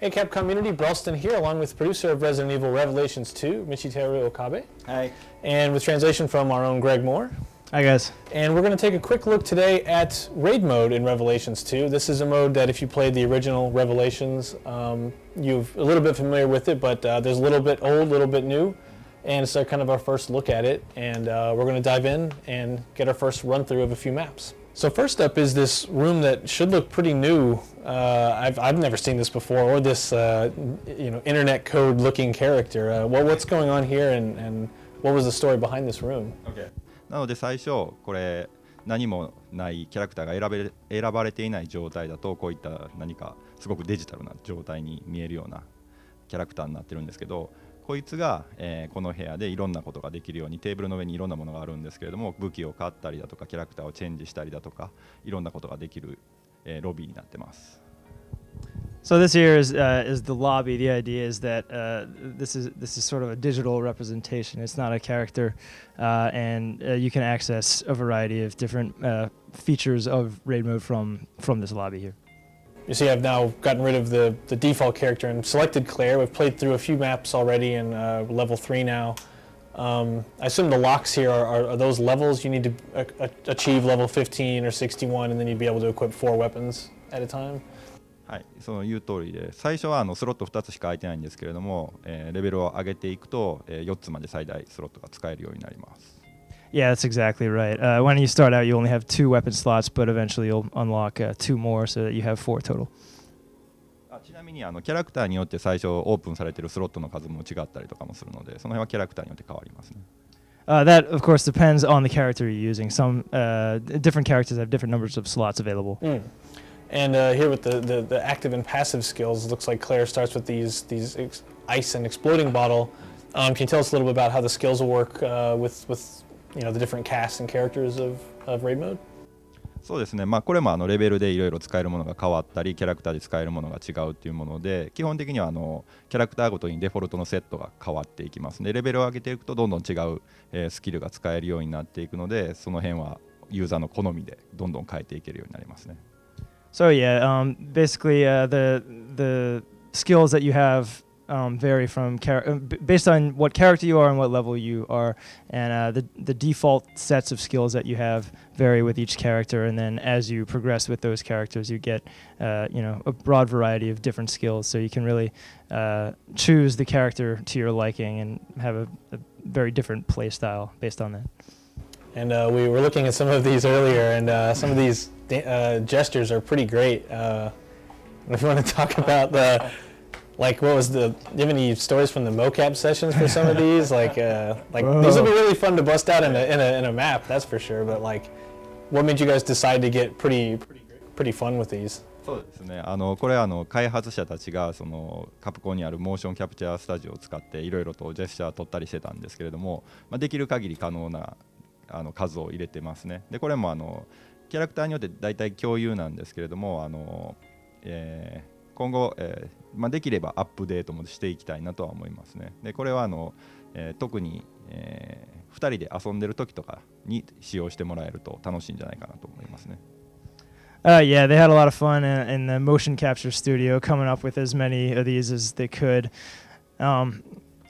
Hey, Capcom-Unity, Brelston here, along with producer of Resident Evil Revelations 2, Michiteru Okabe. Hi. And with translation from our own Greg Moore. Hi, guys. And we're going to take a quick look today at Raid Mode in Revelations 2. This is a mode that if you played the original Revelations, you're a little bit familiar with it, but there's a little bit old, a little bit new. And it's kind of our first look at it. And we're going to dive in and get our first run-through of a few maps. So first up is this room that should look pretty new. I've never seen this before, or this internet code looking character. What's going on here, and what was the story behind this room? Okay. なので最初これ何もないキャラクターが選ばれていない状態だとこういった何かすごくデジタルな状態に見えるようなキャラクターになってるんですけど、こいつが、この部屋でいろんなことができるようにテーブルの上にいろんなものがあるんですけれども、武器を買ったりだとかキャラクターをチェンジしたりだとかいろんなことができる、ロビーになってます。So this here is the lobby. The idea is that this is sort of a digital representation. It's not a character, and you can access a variety of different features of raid mode from this lobby here. You see, I've now gotten rid of the default character and selected Claire. We've played through a few maps already in level 3 now. I assume the locks here are those levels. You need to achieve level 15 or 61, and then you'd be able to equip 4 weapons at a time. はい、その言う通りで、最初はスロット2つしか空いてないんですけれども、レベルを上げていくと、4つまで最大スロットが使えるようになります。Yeah, that's exactly right. When you start out, you only have 2 weapon slots, but eventually you'll unlock 2 more, so that you have 4 total. ちなみにキャラクターによって最初オープンされているスロットの数も違ったりとかもするので、その辺はキャラクターによって変わりますね。That, of course, depends on the character you're using. Some different characters have different numbers of slots available. And here with the active and passive skills, it looks like Claire starts with these ice and exploding bottle. Can you tell us a little bit about how the skills will work with the different casts and characters of Raid Mode? そうですね、これもレベルでいろいろ使えるものが変わったりキャラクターで使えるものが違うっていうもので、基本的にはキャラクターごとにデフォルトのセットが変わっていきますね。レベルを上げていくとどんどん違う、スキルが使えるようになっていくので、その辺はユーザーの好みでどんどん変えていけるようになりますね。So yeah, basically the skills that you have vary from based on what character you are and what level you are, and the default sets of skills that you have vary with each character. And then as you progress with those characters, you get a broad variety of different skills. So you can really choose the character to your liking and have a very different play style based on that. And we were looking at some of these earlier, and some of these gestures are pretty great. If you want to talk about do you have any stories from the mocap sessions for some of these? These would be really fun to bust out in a map, that's for sure. But what made you guys decide to get pretty fun with these? そうですね、これ開発者たちがカプコンにあるモーションキャプチャースタジオを使っていろいろとジェスチャー撮ったりしてたんですけれども、できる限り可能な数を入れてますね。でこれもキャラクターによって大体共有なんですけれども、今後、できればアップデートもしていきたいなとは思いますね。でこれは特に、2人で遊んでる時とかに使用してもらえると楽しいんじゃないかなと思いますね。Yeah, they had a lot of fun in the motion capture studio coming up with as many of these as they could.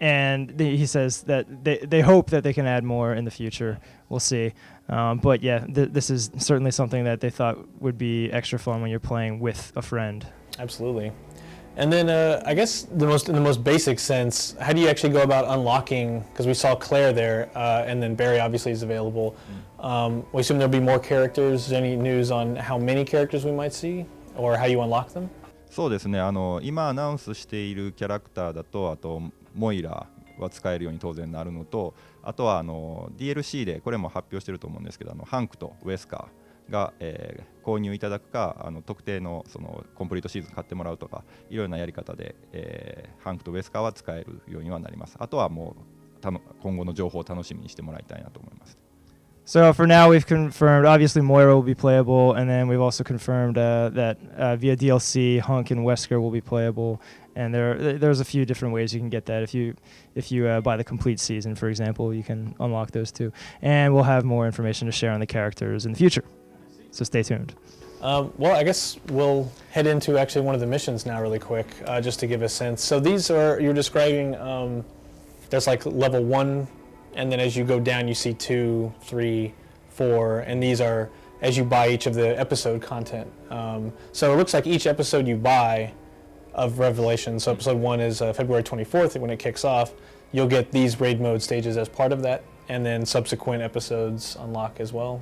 And he says that they hope that they can add more in the future. We'll see. But yeah, this is certainly something that they thought would be extra fun when you're playing with a friend. Absolutely. And then I guess in the most basic sense, how do you actually go about unlocking, because we saw Claire there, and then Barry obviously is available. We assume there'll be more characters. Any news on how many characters we might see, or how you unlock them? そうですね、今アナウンスしているキャラクターだと、あとモイラは使えるように当然なるのと、あとはDLC でこれも発表してると思うんですけど、ハンクとウェスカーが、購入いただくか、特定のコンプリートシーズン買ってもらうとか、いろいろなやり方で、ハンクとウェスカーは使えるようにはなります。あとはもう今後の情報を楽しみにしてもらいたいなと思います。So for now, we've confirmed, obviously Moira will be playable, and then we've also confirmed that via DLC, Hunk and Wesker will be playable, and there's a few different ways you can get that. If you buy the complete season, for example, you can unlock those too. And we'll have more information to share on the characters in the future, so stay tuned. Well, I guess we'll head into actually one of the missions now really quick, just to give a sense. So these are, you're describing, there's like level 1, and then as you go down you see 2, 3, 4, and these are as you buy each of the episode content. So it looks like each episode you buy of Revelation, so episode 1 is February 24th when it kicks off, you'll get these raid mode stages as part of that, and then subsequent episodes unlock as well.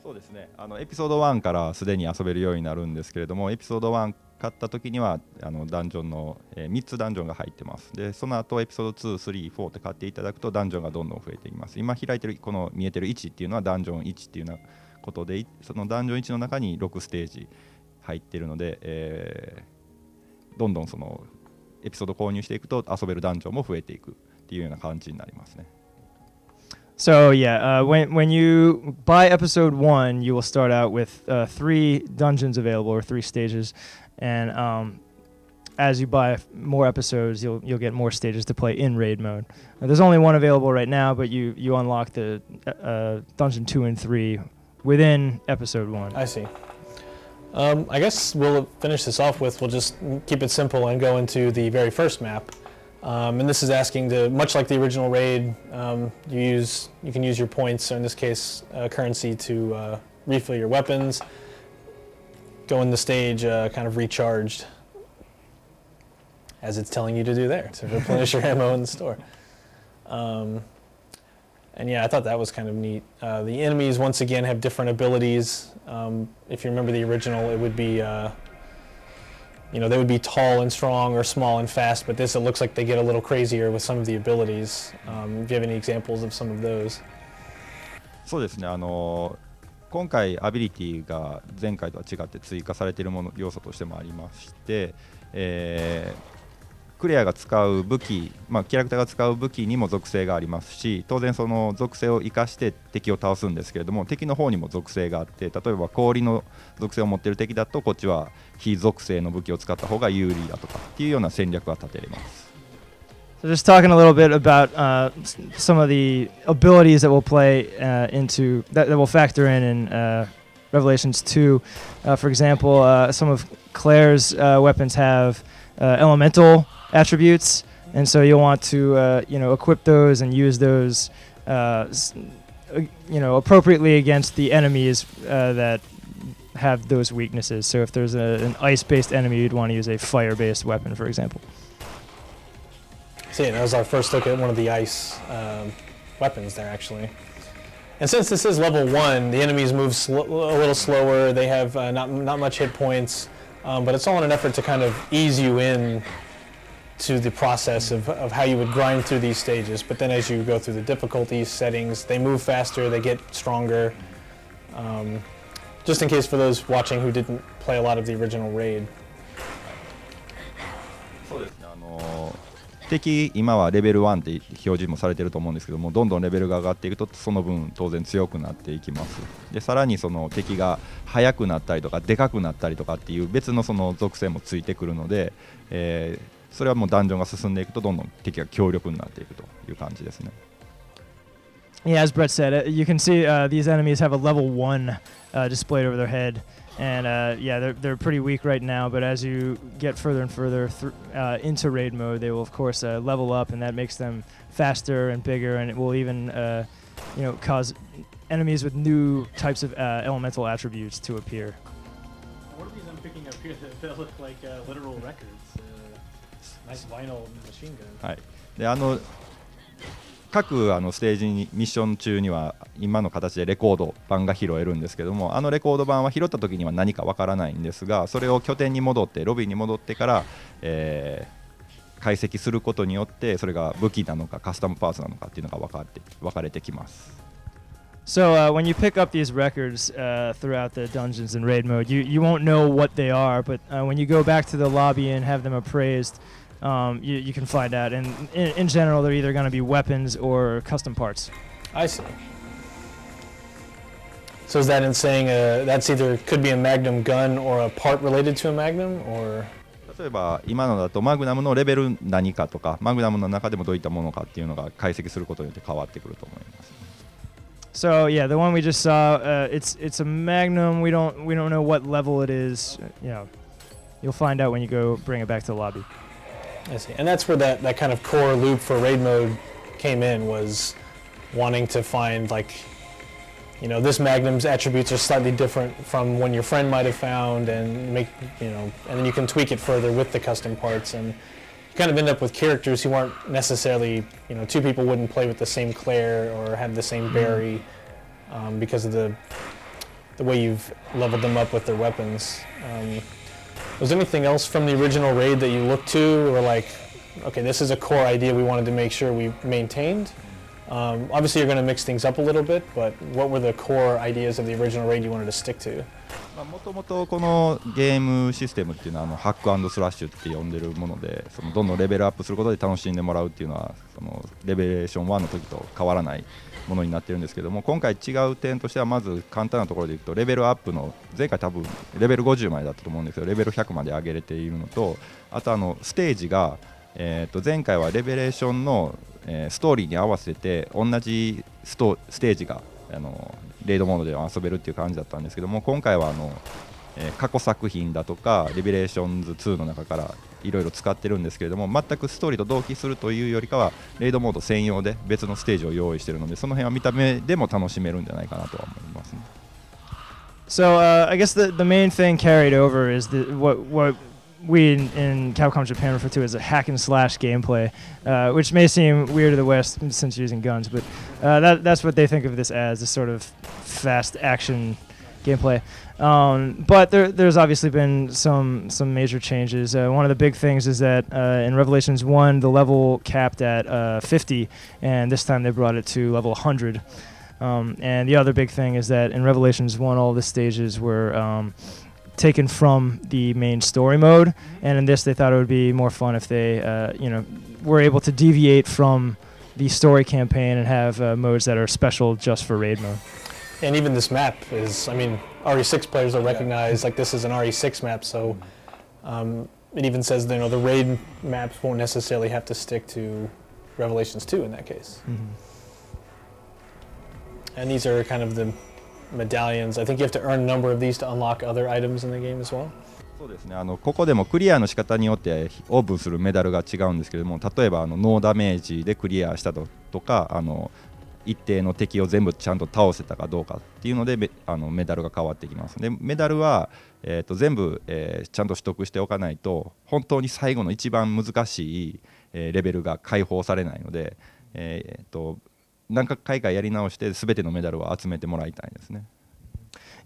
そうですね、エピソード1からすでに遊べるようになるんですけれども、エピソード1買った時にはダンジョンの、3つダンジョンが入ってます。でその後エピソード2、3、4って買っていただくとダンジョンがどんどん増えていきます。今開いてるこの見えてる1っていうのはダンジョン1っていうようなことで、そのダンジョン1の中に6ステージ入っているので、どんどんそのエピソード購入していくと遊べるダンジョンも増えていくっていうような感じになりますね。So yeah, when you buy episode 1, you will start out with 3 dungeons available, or 3 stages, and as you buy more episodes, you'll get more stages to play in raid mode. There's only 1 available right now, but you unlock the dungeon 2 and 3 within episode 1. I see. I guess we'll finish this off with, we'll just keep it simple and go into the very first map. And this is asking to, much like the original raid, you can use your points, or in this case currency, to refill your weapons, go in the stage kind of recharged, as it's telling you to do there, to replenish your ammo in the store. And yeah, I thought that was kind of neat. The enemies, once again, have different abilities. If you remember the original, it would be they would be tall and strong or small and fast, but this, it looks like they get a little crazier with some of the abilities. Do you have any examples of some of those? そうですね、今回アビリティが前回とは違って追加されている要素としてもありまして、クリアが使う武器、キャラクターが使う武器にも属性がありますし、当然その属性を生かして敵を倒すんですけれども、敵の方にも属性があって、例えば氷の属性を持っている敵だとこっちは非属性の武器を使った方が有利だとかっていうような戦略が立てれます。So just talking a little bit about some of the abilities that will play into that will factor in Revelations 2. For example, some of Claire's weapons have elemental attributes, and so you'll want to equip those and use those appropriately against the enemies that have those weaknesses. So if there's an ice-based enemy, you'd want to use a fire-based weapon, for example. So yeah, that was our first look at one of the ice weapons there, actually. And since this is level 1, the enemies move a little slower. They have not much hit points, but it's all in an effort to kind of ease you in to the process of how you would grind through these stages. But then as you go through the difficulty settings, they move faster, they get stronger. Just in case for those watching who didn't play a lot of the original raid. そうですね、敵今はレベル1って表示もされていると思うんですけども、どんどんレベルが上がっていくとその分当然強くなっていきます。でさらにその敵が速くなったりとかでかくなったりとかっていう別のその属性もついてくるので、それはもうダンジョンが進んでいくとどんどん敵が強力になっていくという感じですね。Yeah, as Brett said, you can see these enemies have a level 1 displayed over their head, and yeah, they're pretty weak right now. But as you get further and further into raid mode, they will of course level up, and that makes them faster and bigger, and it will even cause enemies with new types of elemental attributes to appear. What are these I'm picking up here that look like literal records? Nice vinyl machine gun. はい。で各ステージにミッション中には今の形でレコード版が拾えるんですけども、レコード版は拾った時には何かわからないんですが、それを拠点に戻ってロビーに戻ってから、解析することによってそれが武器なのかカスタムパーツなのかっていうのが分かれてきます。So when you pick up these records throughout the dungeons in raid mode, you won't know what they are, but when you go back to the lobby and have them appraised, you can find out. And in general, they're either going to be weapons or custom parts. I see. So is that in saying that's either could be a Magnum gun or a part related to a Magnum, or? 例えば今のだとマグナムのレベル何かとかマグナムの中でもどういったものかっていうのが解析することによって変わってくると思います。So yeah, the one we just saw, it's a Magnum. We don't know what level it is. You'll find out when you go bring it back to the lobby. I see, and that's where that kind of core loop for raid mode came in, was wanting to find, like, this Magnum's attributes are slightly different from one your friend might have found, and make, and then you can tweak it further with the custom parts, and you kind of end up with characters who aren't necessarily, two people wouldn't play with the same Claire or have the same Barry, because of the way you've leveled them up with their weapons. Was there anything else from the original raid that you looked to, or like, okay, this is a core idea we wanted to make sure we maintained? Obviously you're going to mix things up a little bit, but what were the core ideas of the original raid you wanted to stick to? もともとこのゲームシステムっていうのはハック&スラッシュって呼んでるもので、どんどんレベルアップすることで楽しんでもらうっていうのはレベレーション1の時と変わらないものになってるんですけども、今回違う点としては、まず簡単なところでいくとレベルアップの前回多分レベル50までだったと思うんですけど、レベル100まで上げれているのと、あとステージが、前回はレベレーションのストーリーに合わせて同じステージがレイドモードでは遊べるっていう感じだったんですけども、今回は過去作品だとかレベレーションズ2の中からいろいろ使ってるんですけれども、全くストーリーと同期するというよりかはレイドモード専用で別のステージを用意しているので、その辺は見た目でも楽しめるんじゃないかなとは思いますね。So I guess the main thing carried over is what we in Capcom Japan refer to as a hack and slash gameplay, which may seem weird to the West since using guns, but that's what they think of this as, this sort of fast action gameplay. But there's obviously been some major changes. One of the big things is that in Revelations 1, the level capped at 50, and this time they brought it to level 100. And the other big thing is that in Revelations 1, all the stages were taken from the main story mode, and in this they thought it would be more fun if they were able to deviate from the story campaign and have modes that are special just for raid mode. And even this map is, I mean, RE6 players will recognize, like, this is an RE6 map, so it even says, the raid maps won't necessarily have to stick to Revelations 2 in that case. And these are kind of the medallions. I think you have to earn a number of these to unlock other items in the game as well. そうですね、ここでもクリアの仕方によってオープンするメダルが違うんですけれども、例えばノーダメージでクリアしたとか、一定の敵を全部ちゃんと倒せたかどうかっていうのでメダルが変わってきます。でメダルは、全部、ちゃんと取得しておかないと本当に最後の一番難しい、レベルが解放されないので、何回かやり直して全てのメダルを集めてもらいたいですね。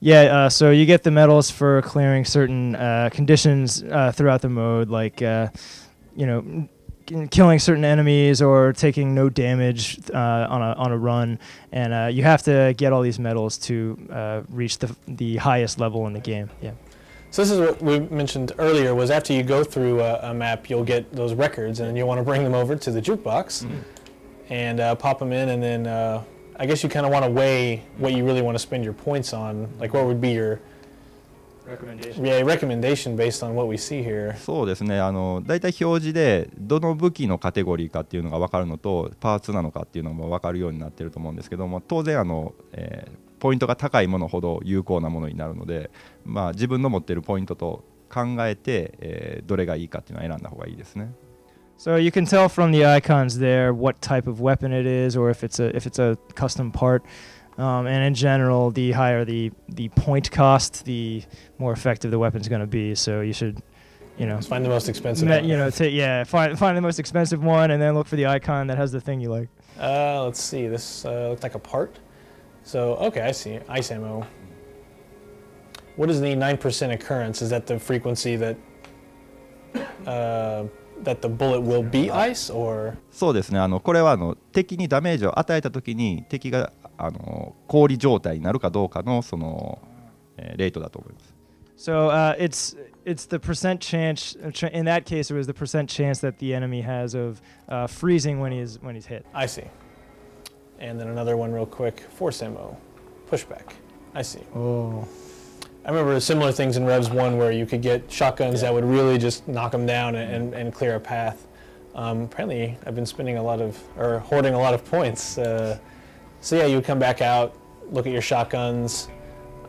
Yeah, so you get the medals for clearing certain conditions throughout the mode, like killing certain enemies or taking no damage on a run, and you have to get all these medals to reach the highest level in the game. Yeah. So this is what we mentioned earlier, was after you go through a map, you'll get those records, and then you'll want to bring them over to the jukebox and pop them in, and then I guess you kind of want to weigh what you really want to spend your points on. Like, what would be your recommendation based on what we see here? そうですね、だいたい表示でどの武器のカテゴリーかっていうのが分かるのと、パーツなのかっていうのも分かるようになってると思うんですけども、当然ポイントが高いものほど有効なものになるので、自分の持っているポイントと考えて、どれがいいかっていうのを選んだ方がいいですね。So you can tell from the icons there what type of weapon it is, or if it's a custom part. And in general, the higher the point cost, the more effective the weapon's going to be. So you should, let's find the most expensive one. Find the most expensive one, and then look for the icon that has the thing you like. Let's see. This looks like a part. So okay, I see. Ice ammo. What is the 9% occurrence? Is that the frequency that that the bullet will be ice, or? そうですね。これは敵にダメージを与えたときに敵が氷状態になるかどうかのそのレートだと思います。So it's the percent chance. In that case, it was the percent chance that the enemy has of freezing when he's hit. I see. And then another one, real quick. Force ammo, pushback. I see. Oh. I remember similar things in Revs 1 where you could get shotguns that would really just knock them down and clear a path. Apparently, I've been hoarding a lot of points. So yeah, you would come back out, look at your shotguns,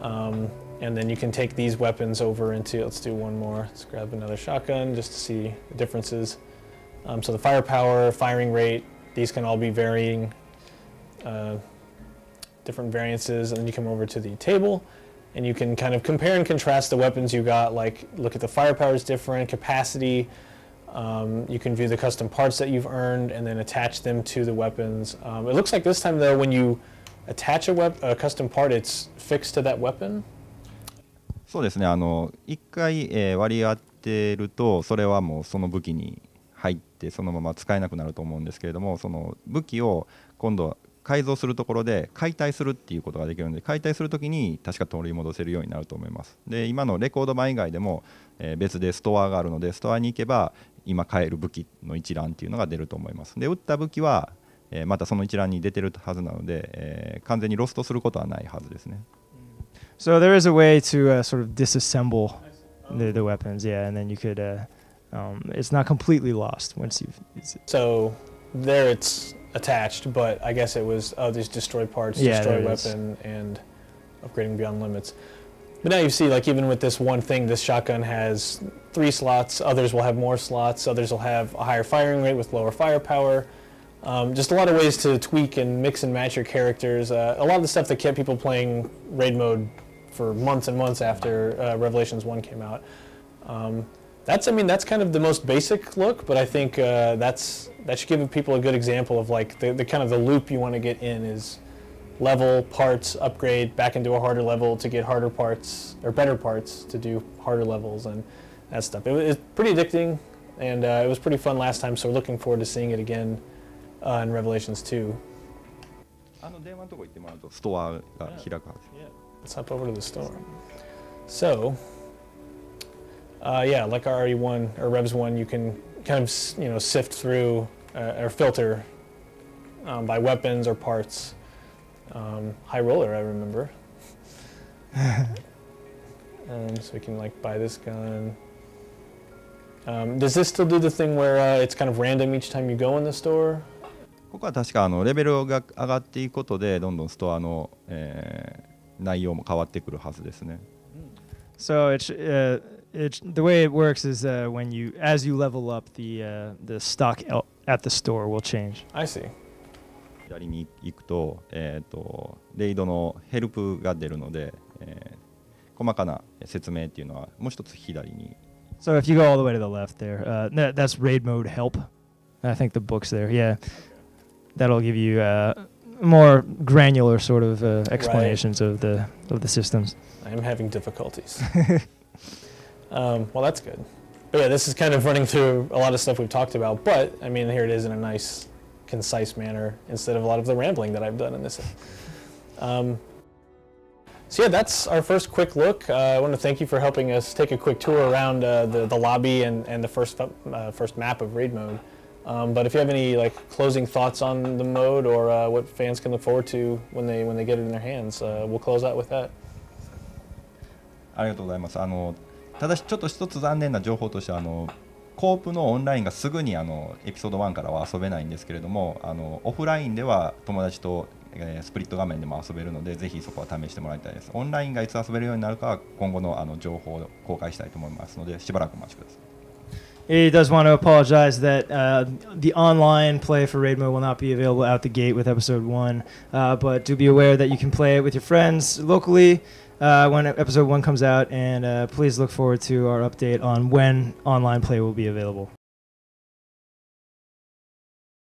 and then you can take these weapons over into, let's do one more. Let's grab another shotgun just to see the differences. So the firepower, firing rate, these can all be varying, different variances, and then you come over to the table and you can kind of compare and contrast the weapons you got, like look at the firepower is different, capacity, you can view the custom parts that you've earned and then attach them to the weapons. It looks like this time though, when you attach a custom part, it's fixed to that weapon. そうですね、1回、割り当てるとそれはもうその武器に入ってそのまま使えなくなると思うんですけれども、その武器を今度改造するところで解体するっていうことができるので、解体するときに確か取り戻せるようになると思います。で今のレコード版以外でも、別でストアがあるので、ストアに行けば今買える武器の一覧っていうのが出ると思います。で撃った武器は、またその一覧に出てるはずなので、完全にロストすることはないはずですね。So there is a way to sort of disassemble the weapons, yeah, and then you could, it's not completely lost once you've... So there it's attached, but I guess it was, these destroy parts, yeah, destroy weapon, and upgrading beyond limits. But now you see, like even with this one thing, this shotgun has 3 slots, others will have more slots, others will have a higher firing rate with lower firepower. Just a lot of ways to tweak and mix and match your characters. A lot of the stuff that kept people playing raid mode for months and months after Revelations 1 came out. That's kind of the most basic look, but I think that should give people a good example of like the kind of the loop you want to get in is level, parts, upgrade, back into a harder level to get harder parts, or better parts to do harder levels and that stuff. It was pretty addicting, and it was pretty fun last time, so we're looking forward to seeing it again in Revelations 2. 電話のとこ行ってもらうとストアが開くはず。Let's hop over to the store. So, yeah, like RE1 or Revs 1, you can kind of sift through or filter by weapons or parts. High roller, I remember. So we can like buy this gun. Does this still do the thing where it's kind of random each time you go in the store? ここは確かレベルが上がっていくことでどんどんストアの、内容も変わってくるはずですね。So it's the way it works is when as you level up, the stock at the store will change. I see. 左に行くと、レイドのヘルプが出るので、細かな説明っていうのはもう一つ左に。So if you go all the way to the left there, that's raid mode help. I think the book's there. Yeah, that'll give you more granular sort of explanations of the systems. I am having difficulties. Well, that's good. But yeah, this is kind of running through a lot of stuff we've talked about, but I mean, here it is in a nice, concise manner instead of a lot of the rambling that I've done in this. So yeah, that's our first quick look. I want to thank you for helping us take a quick tour around the lobby and the first map of raid mode. But if you have any like closing thoughts on the mode or what fans can look forward to when they get it in their hands, we'll close out with that. ありがとうございます。ただしちょっと一つ残念な情報としてコープのオンラインがすぐにエピソード1からは遊べないんですけれども、オフラインでは友達と、スプリット画面でも遊べるのでぜひそこは試してもらいたいです。オンラインがいつ遊べるようになるかは今後の情報を公開したいと思いますのでしばらくお待ちください。He does want to apologize that the online play for Raid Mode will not be available out the gate with Episode 1, but do be aware that you can play it with your friends locally when Episode 1 comes out, and please look forward to our update on when online play will be available.